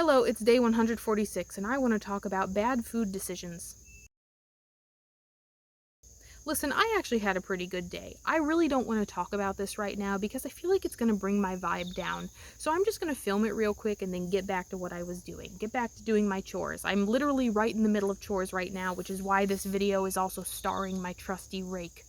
Hello, it's day 146, and I want to talk about bad food decisions. Listen, I actually had a pretty good day. I really don't want to talk about this right now because I feel like it's going to bring my vibe down. So I'm just going to film it real quick and then get back to what I was doing. Get back to doing my chores. I'm literally right in the middle of chores right now, which is why this video is also starring my trusty rake.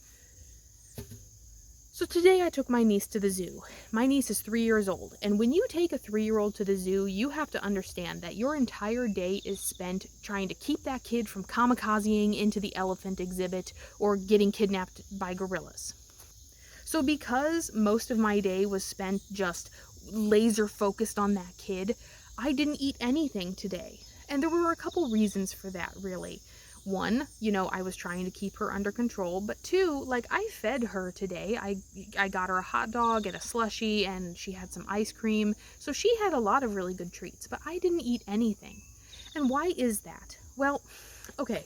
So today I took my niece to the zoo. My niece is 3 years old, and when you take a 3-year-old to the zoo, you have to understand that your entire day is spent trying to keep that kid from kamikazing into the elephant exhibit or getting kidnapped by gorillas. So because most of my day was spent just laser focused on that kid, I didn't eat anything today. And there were a couple reasons for that, really. One, I was trying to keep her under control, but two, I fed her today. I got her a hot dog and a slushie, and she had some ice cream, so she had a lot of really good treats, but I didn't eat anything. And why is that? Well, okay,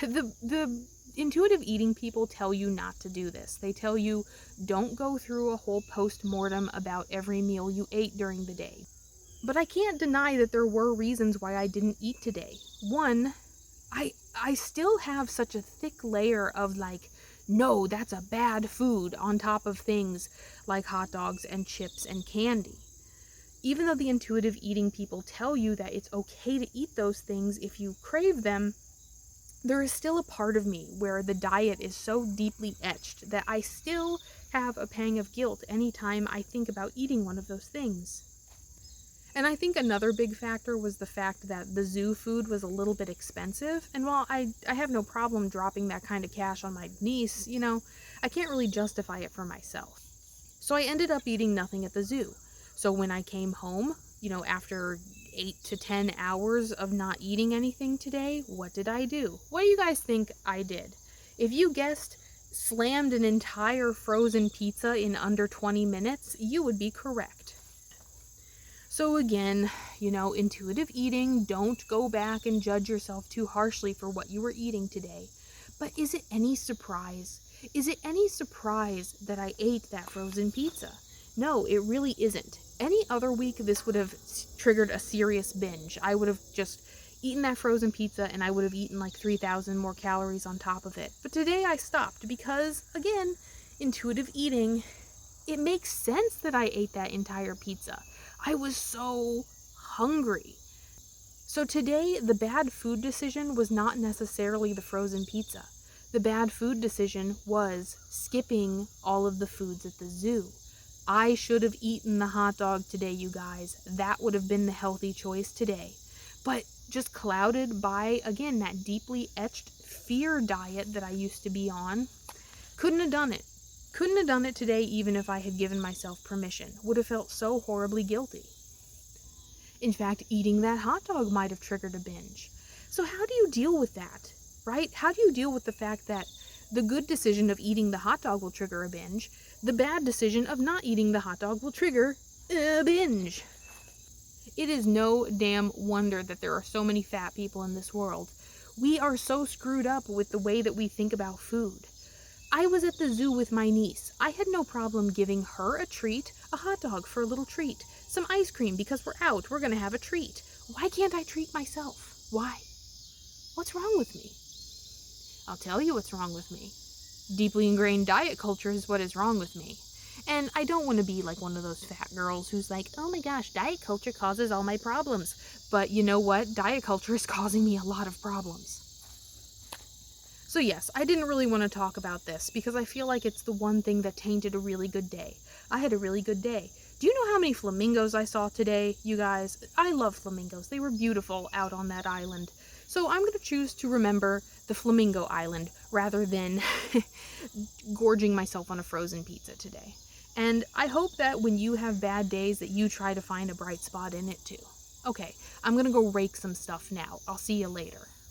the intuitive eating people tell you not to do this. They tell you don't go through a whole post-mortem about every meal you ate during the day. But I can't deny that there were reasons why I didn't eat today. One, I still have such a thick layer of no, that's a bad food on top of things like hot dogs and chips and candy. Even though the intuitive eating people tell you that it's okay to eat those things if you crave them, there is still a part of me where the diet is so deeply etched that I still have a pang of guilt anytime I think about eating one of those things. And I think another big factor was the fact that the zoo food was a little bit expensive, and while I have no problem dropping that kind of cash on my niece, I can't really justify it for myself. So I ended up eating nothing at the zoo. So when I came home, after 8 to 10 hours of not eating anything today, what did I do? What do you guys think I did? If you guessed slammed an entire frozen pizza in under 20 minutes, you would be correct. So again, intuitive eating, don't go back and judge yourself too harshly for what you were eating today. But is it any surprise? Is it any surprise that I ate that frozen pizza? No, it really isn't. Any other week, this would have triggered a serious binge. I would have just eaten that frozen pizza and I would have eaten 3,000 more calories on top of it. But today I stopped because, again, intuitive eating, it makes sense that I ate that entire pizza. I was so hungry. So today, the bad food decision was not necessarily the frozen pizza. The bad food decision was skipping all of the foods at the zoo. I should have eaten the hot dog today, you guys. That would have been the healthy choice today. But just clouded by, again, that deeply etched fear diet that I used to be on, couldn't have done it. Couldn't have done it today even if I had given myself permission. Would have felt so horribly guilty. In fact, eating that hot dog might have triggered a binge. So how do you deal with that, right? How do you deal with the fact that the good decision of eating the hot dog will trigger a binge, the bad decision of not eating the hot dog will trigger a binge? It is no damn wonder that there are so many fat people in this world. We are so screwed up with the way that we think about food. I was at the zoo with my niece. I had no problem giving her a treat, a hot dog for a little treat, some ice cream because we're out, we're gonna have a treat. Why can't I treat myself? Why? What's wrong with me? I'll tell you what's wrong with me. Deeply ingrained diet culture is what is wrong with me. And I don't want to be like one of those fat girls who's like, oh my gosh, diet culture causes all my problems. But you know what? Diet culture is causing me a lot of problems. So yes, I didn't really want to talk about this because I feel like it's the one thing that tainted a really good day. I had a really good day. Do you know how many flamingos I saw today, you guys? I love flamingos. They were beautiful out on that island. So I'm going to choose to remember the Flamingo Island rather than gorging myself on a frozen pizza today. And I hope that when you have bad days that you try to find a bright spot in it too. Okay, I'm going to go rake some stuff now. I'll see you later.